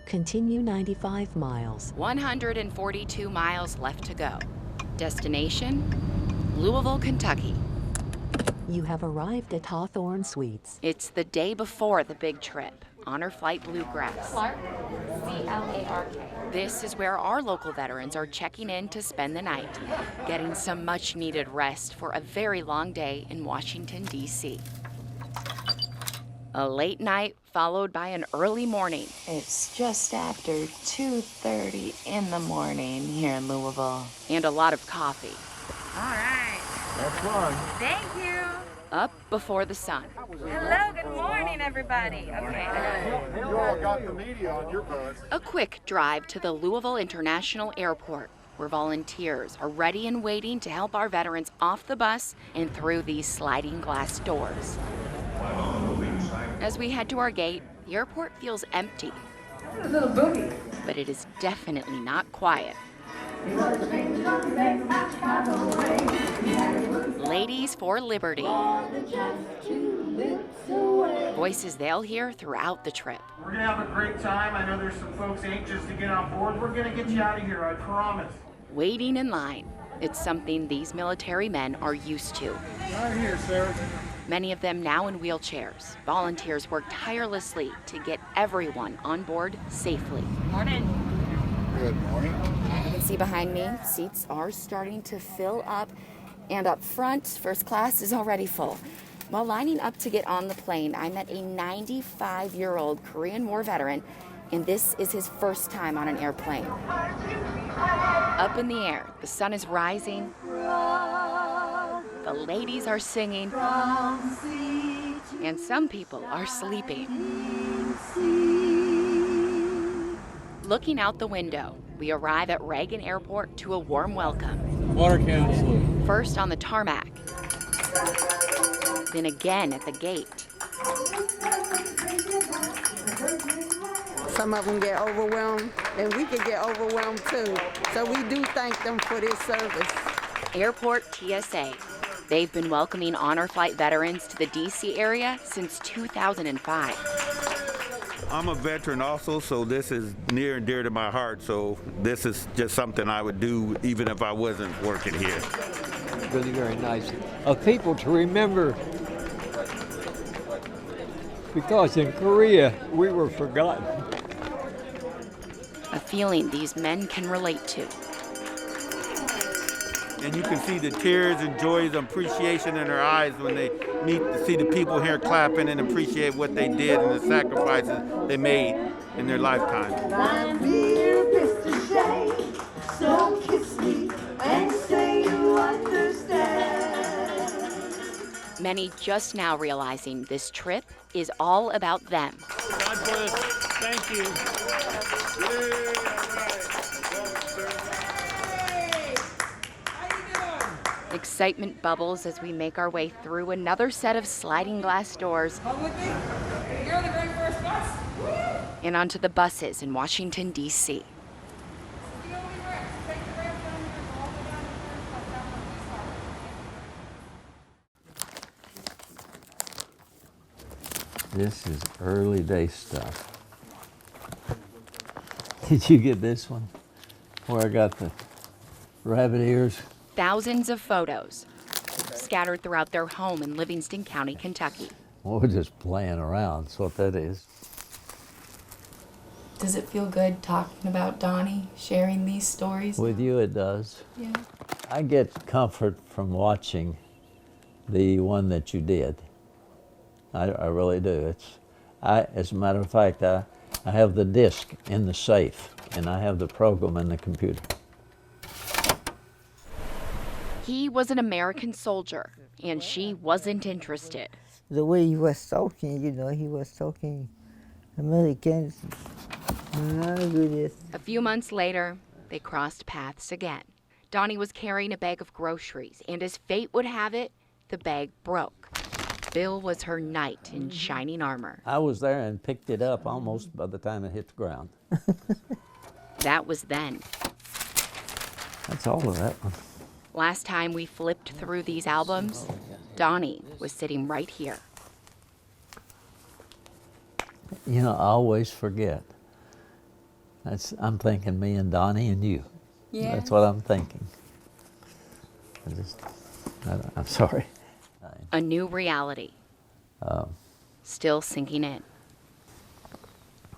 Continue 95 miles. 142 miles left to go. Destination, Louisville, Kentucky. You have arrived at Hawthorne Suites. It's the day before the big trip, Honor Flight Bluegrass. Clark, C-L-A-R-K. This is where our local veterans are checking in to spend the night, getting some much-needed rest for a very long day in Washington, D.C. A late night followed by an early morning. It's just after 2:30 in the morning here in Louisville. And a lot of coffee. All right. That's fun. Thank you. Up before the sun. Hello, good morning, everybody. Okay. You all got the media on your bus. A quick drive to the Louisville International Airport, where volunteers are ready and waiting to help our veterans off the bus and through these sliding glass doors. As we head to our gate, the airport feels empty. A little boogie. But it is definitely not quiet. Ladies for Liberty. Voices they'll hear throughout the trip. We're going to have a great time. I know there's some folks anxious to get on board. We're going to get you out of here, I promise. Waiting in line. It's something these military men are used to. Right here, sir. Many of them now in wheelchairs. Volunteers work tirelessly to get everyone on board safely. Morning. Good morning. You can see behind me, seats are starting to fill up. And up front, first class is already full. While lining up to get on the plane, I met a 95-year-old Korean War veteran, and this is his first time on an airplane. Up in the air, the sun is rising. The ladies are singing. And some people are sleeping. Looking out the window, we arrive at Reagan Airport to a warm welcome. Water counselor. First on the tarmac, then again at the gate. Some of them get overwhelmed, and we can get overwhelmed too. So we do thank them for this service. Airport TSA. They've been welcoming Honor Flight veterans to the D.C. area since 2005. I'm a veteran also, so this is near and dear to my heart. So this is just something I would do even if I wasn't working here. Really very nice of people to remember, because in Korea we were forgotten. A feeling these men can relate to. And you can see the tears and joys and appreciation in their eyes when they see the people here clapping and appreciate what they did and the sacrifices they made in their lifetime. I'm here, Mr. Shea, so kiss me and say you understand. Many just now realizing this trip is all about them. God bless. Thank you. Excitement bubbles as we make our way through another set of sliding glass doors Come with me. You're the very first bus. and onto the buses in Washington, D.C. This is early day stuff. Did you get this one? Where I got the rabbit ears? Thousands of photos scattered throughout their home in Livingston County, Kentucky. Well, we're just playing around, that's what that is. Does it feel good talking about Donnie, sharing these stories? With you it does. Yeah. I get comfort from watching the one that you did. I really do. As a matter of fact, I have the disc in the safe, and I have the program in the computer. He was an American soldier, and she wasn't interested. The way he was talking, he was talking Americans. A few months later, they crossed paths again. Donnie was carrying a bag of groceries, and as fate would have it, the bag broke. Bill was her knight in shining armor. I was there and picked it up almost by the time it hit the ground. That was then. That's all of that one. Last time we flipped through these albums, Donnie was sitting right here. I always forget I'm thinking me and Donnie and you. Yeah. That's what I'm thinking. I'm sorry. A new reality. Still sinking in.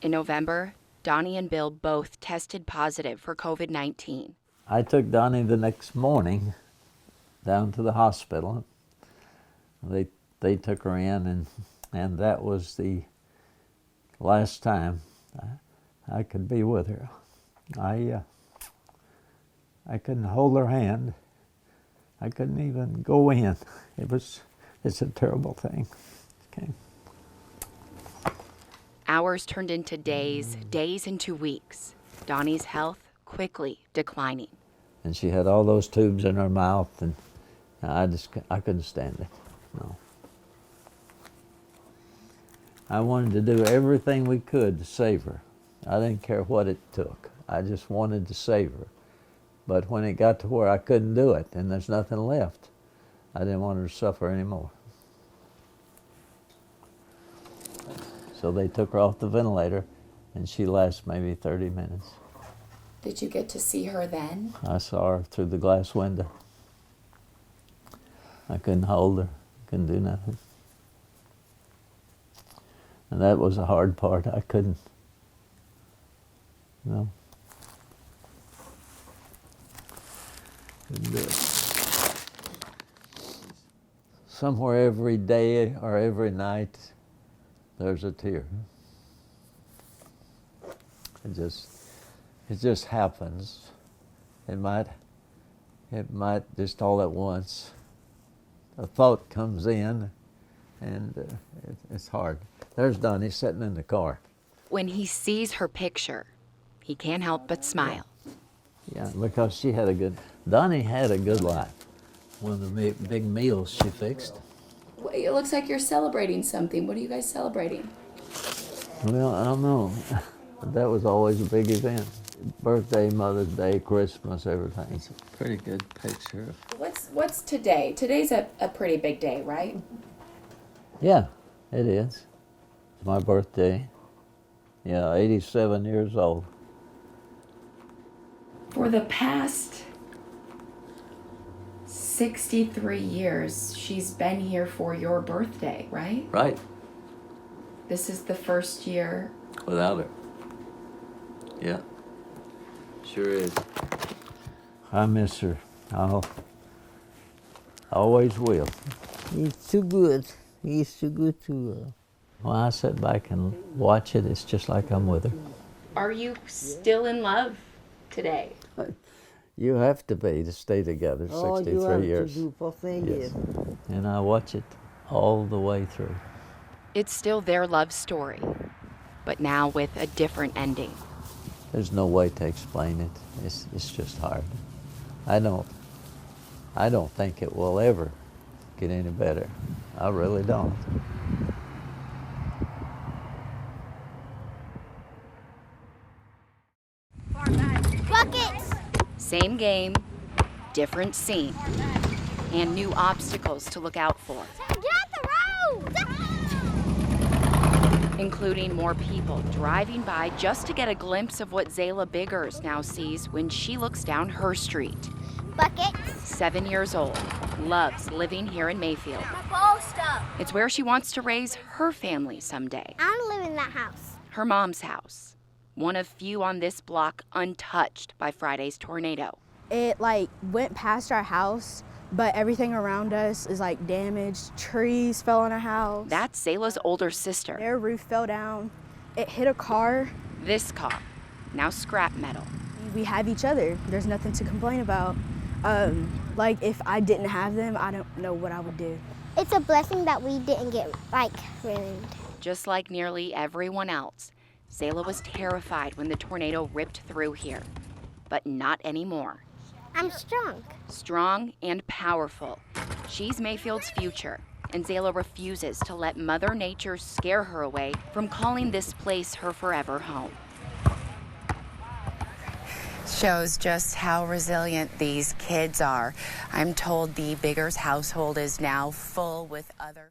In November, Donnie and Bill both tested positive for COVID-19. I took Donnie the next morning down to the hospital. They took her in, and that was the last time I could be with her. I couldn't hold her hand. I couldn't even go in. It's a terrible thing. Okay. Hours turned into days, days into weeks. Donnie's health quickly declining. And she had all those tubes in her mouth, and I couldn't stand it. No. I wanted to do everything we could to save her. I didn't care what it took. I just wanted to save her. But when it got to where I couldn't do it and there's nothing left, I didn't want her to suffer anymore. So they took her off the ventilator, and she lasted maybe 30 minutes. Did you get to see her then? I saw her through the glass window. I couldn't hold her, couldn't do nothing. And that was the hard part. I couldn't, couldn't do it. Somewhere every day or every night, there's a tear. It just happens. It might just all at once. A thought comes in, and it's hard. There's Donnie sitting in the car. When he sees her picture, he can't help but smile. Yeah, because Donnie had a good life. One of the big meals she fixed. Well, it looks like you're celebrating something. What are you guys celebrating? Well, I don't know. That was always a big event. Birthday, Mother's Day, Christmas, everything. It's a pretty good picture. What's today? Today's a pretty big day, right? Yeah, it is. It's my birthday. Yeah, 87 years old. For the past 63 years, she's been here for your birthday, right? Right. This is the first year. Without her. Yeah. Sure is. I miss her. I always will. He's too good. He's too good to... When I sit back and watch it, it's just like I'm with her. Are you still in love today? You have to be to stay together 63 you have years. to do for thing, Yes. And I watch it all the way through. It's still their love story, but now with a different ending. There's no way to explain it. It's just hard. I don't think it will ever get any better. I really don't. Buckets! Same game, different scene, and new obstacles to look out for. Get off the road! Including more people driving by just to get a glimpse of what Zayla Biggers now sees when she looks down her street. Buckets! 7 years old, loves living here in Mayfield. My ball stuff! It's where she wants to raise her family someday. I want to live in that house. Her mom's house, one of few on this block untouched by Friday's tornado. It went past our house, but everything around us is damaged. Trees fell on our house. That's Zayla's older sister. Their roof fell down. It hit a car. This car, now scrap metal. We have each other. There's nothing to complain about. If I didn't have them, I don't know what I would do. It's a blessing that we didn't get ruined. Just like nearly everyone else, Zayla was terrified when the tornado ripped through here, but not anymore. I'm strong. Strong and powerful. She's Mayfield's future, and Zayla refuses to let Mother Nature scare her away from calling this place her forever home. Shows just how resilient these kids are. I'm told the Biggers household is now full with other